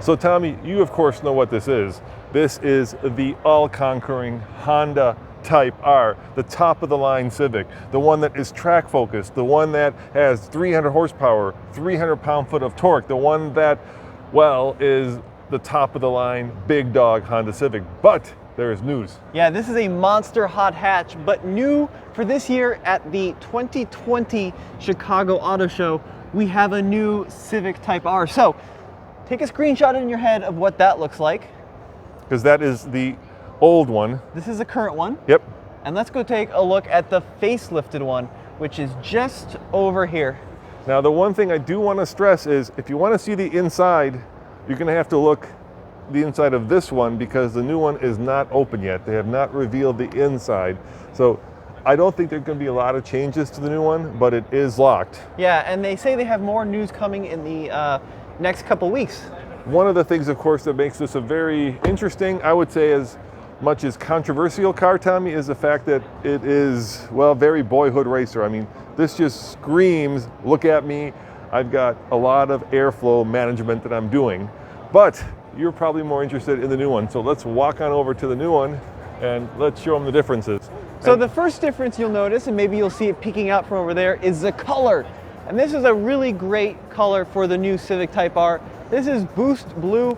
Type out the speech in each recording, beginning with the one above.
So Tommy, you of course know what this is. This is the all-conquering Honda Type R, the top of the line Civic, the one that is track focused, the one that has 300 horsepower, 300 pound-foot of torque, the one that, well, is the top of the line big dog Honda Civic. But there is news. Yeah, this is a monster hot hatch, but new for this year at the 2020 Chicago Auto Show, we have a new Civic Type R. So take a screenshot in your head of what that looks like. Because that is the old one. This is the current one. Yep. And let's go take a look at the facelifted one, which is just over here. Now the one thing I do want to stress is if you want to see the inside, you're going to have to look the inside of this one because the new one is not open yet. They have not revealed the inside. So I don't think there's going to be a lot of changes to the new one, but it is locked. Yeah, and they say they have more news coming in the next couple weeks. One of the things, of course, that makes this a very interesting, I would say as much as controversial car, Tommy, is the fact that it is, well, very boyhood racer. I mean, this just screams, look at me, I've got a lot of airflow management that I'm doing. But you're probably more interested in the new one. So let's walk on over to the new one and let's show them the differences. So the first difference you'll notice, and maybe you'll see it peeking out from over there, is the color. And this is a really great color for the new Civic Type R. This is Boost Blue.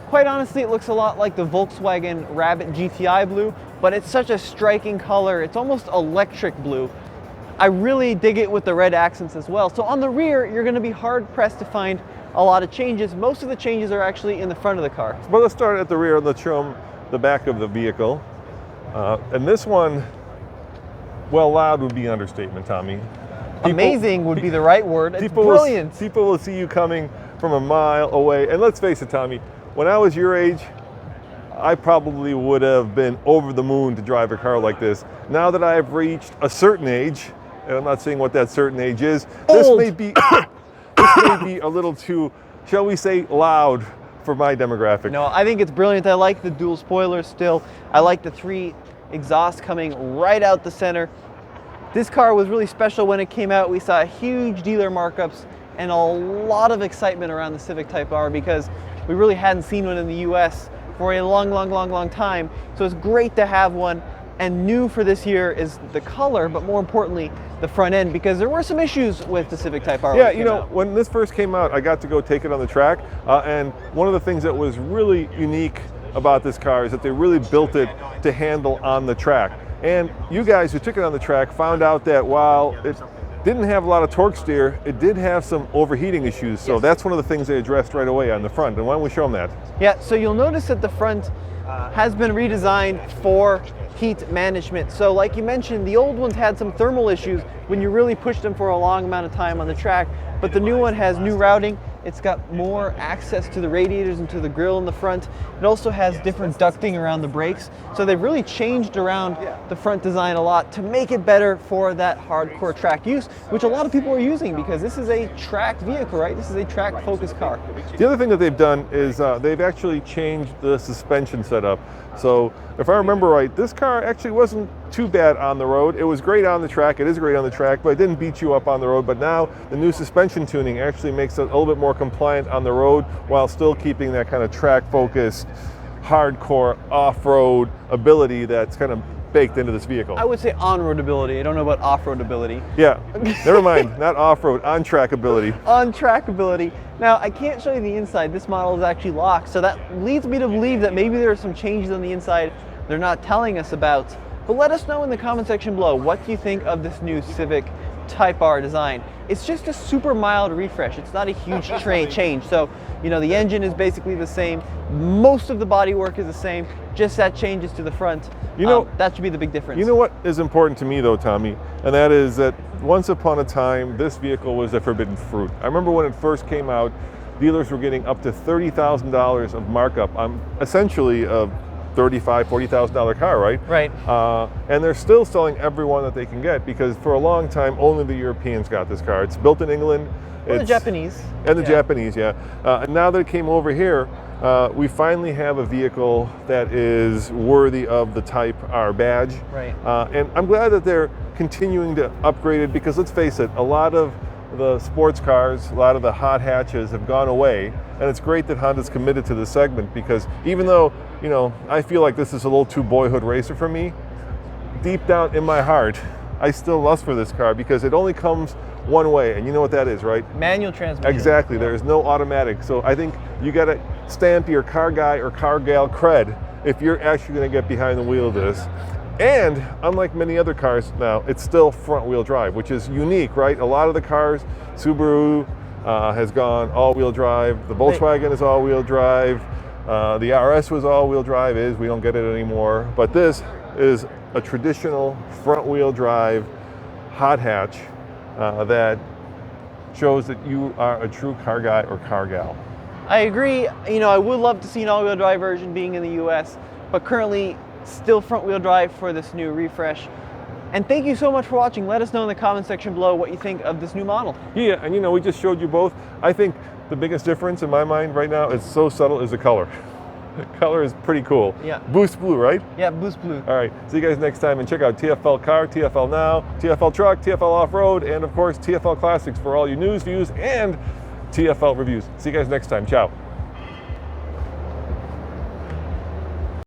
Quite honestly, it looks a lot like the Volkswagen Rabbit GTI blue, but it's such a striking color. It's almost electric blue. I really dig it with the red accents as well. So on the rear, you're going to be hard pressed to find a lot of changes. Most of the changes are actually in the front of the car. Well, let's start at the rear and let's show them the back of the vehicle. And this one, well, loud would be an understatement, Tommy. Amazing would be the right word. It's brilliant. People will see you coming from a mile away. And let's face it, Tommy, when I was your age, I probably would have been over the moon to drive a car like this. Now that I've reached a certain age, and I'm not saying what that certain age is, this may be a little too, shall we say, loud for my demographic. No, I think it's brilliant. I like the dual spoilers still. I like the 3 exhausts coming right out the center. This car was really special when it came out. We saw huge dealer markups and a lot of excitement around the Civic Type R because we really hadn't seen one in the US for a long time. So it's great to have one. And new for this year is the color, but more importantly, the front end, because there were some issues with the Civic Type R. Yeah, you know, when this first came out, I got to go take it on the track. And one of the things that was really unique about this car is that they really built it to handle on the track. And you guys who took it on the track found out that while it didn't have a lot of torque steer, it did have some overheating issues. So that's one of the things they addressed right away on the front. And why don't we show them that? Yeah, so you'll notice that the front has been redesigned for heat management. So like you mentioned, the old ones had some thermal issues when you really pushed them for a long amount of time on the track, but the new one has new routing. It's got more access to the radiators and to the grille in the front. It also has different ducting around the brakes. So they've really changed around the front design a lot to make it better for that hardcore track use, which a lot of people are using because this is a track vehicle, right? This is a track focused car. The other thing that they've done is they've actually changed the suspension setup. So if I remember right, this car actually wasn't too bad on the road. It was great on the track. It is great on the track, but it didn't beat you up on the road. But now the new suspension tuning actually makes it a little bit more compliant on the road while still keeping that kind of track focused, hardcore off-road ability that's kind of baked into this vehicle. I would say on-road ability. I don't know about off-road ability. Yeah, never mind, not off-road, on-track ability. On-track ability. Now, I can't show you the inside. This model is actually locked, so that leads me to believe that maybe there are some changes on the inside they're not telling us about. But let us know in the comment section below, what do you think of this new Civic Type R design? It's just a super mild refresh. It's not a huge change. So, you know, the engine is basically the same. Most of the bodywork is the same. Just that changes to the front. You know, that should be the big difference. You know what is important to me though, Tommy? And that is that once upon a time, this vehicle was the forbidden fruit. I remember when it first came out, dealers were getting up to $30,000 of markup on essentially a $35,000, $40,000 car, right? Right. And they're still selling every one that they can get because for a long time, only the Europeans got this car. It's built in England. Or the Japanese. And the Japanese, yeah. And now that it came over here, we finally have a vehicle that is worthy of the Type R badge. Right. And I'm glad that they're continuing to upgrade it because let's face it, a lot of the sports cars, a lot of the hot hatches have gone away, and it's great that Honda's committed to this segment, because even though, you know, I feel like this is a little too boyhood racer for me, deep down in my heart, I still lust for this car because it only comes one way, and you know what that is, right? Manual transmission. Exactly. There is no automatic. So I think you got to stamp your car guy or car gal cred if you're actually going to get behind the wheel of this. And unlike many other cars now, it's still front-wheel drive, which is unique, right? A lot of the cars, Subaru has gone all-wheel drive. The Volkswagen is all-wheel drive. The RS was all-wheel drive. We don't get it anymore. But this is a traditional front-wheel drive hot hatch that shows that you are a true car guy or car gal. I agree. You know, I would love to see an all-wheel drive version being in the US, but currently still front-wheel drive for this new refresh. And thank you so much for watching. Let us know in the comment section below what you think of this new model. Yeah, and you know, we just showed you both. I think the biggest difference in my mind right now, it's so subtle, is the color. The color is pretty cool. Yeah. Boost blue, right? Yeah, Boost Blue. All right, see you guys next time, and check out TFL Car, TFL Now, TFL Truck, TFL Off-Road, and of course TFL Classics for all your news, views, and TFL reviews. See you guys next time. Ciao.